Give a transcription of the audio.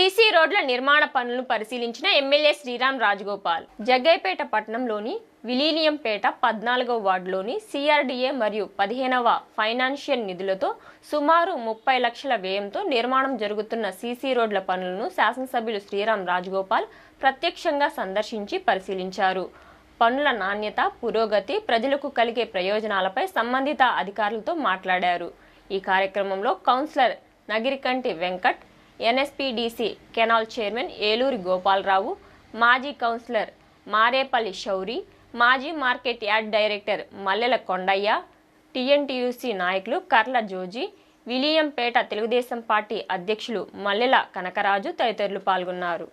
CC రోడ్ల నిర్మాణ పనులను పరిశీలించిన ఎమ్మెల్యే శ్రీరామ్ రాజగోపాల్. జగ్గయ్యపేట పట్టణంలోని విలీనియంపేట 14వ వార్డులోని సిఆర్డీఏ మరియు 15వ ఫైనాన్షియల్ నిధులతో సుమారు 30 లక్షల వ్యయంతో నిర్మాణం జరుగుతున్న సీసీ రోడ్ల పనులను శాసనసభ్యులు శ్రీరామ్ రాజగోపాల్ ప్రత్యక్షంగా సందర్శించి పరిశీలించారు. పనుల నాణ్యత, పురోగతి, ప్రజలకు కలిగే ప్రయోజనాలపై సంబంధిత అధికారులతో మాట్లాడారు. ఈ కార్యక్రమంలో councillor Nagirikanti Venkat, NSPDC canal chairman Eluri Gopalarao, మాజీ కౌన్సిలర్ మారేపల్లి శౌరి, మాజీ market yard director Mallela Kondaiah, TNTUC నాయకులు కర్ల జోజీ, విలియంపేట తెలుగుదేశం పార్టీ అధ్యక్షులు మల్లెల కనకరాజు తదితరులు పాల్గొన్నారు.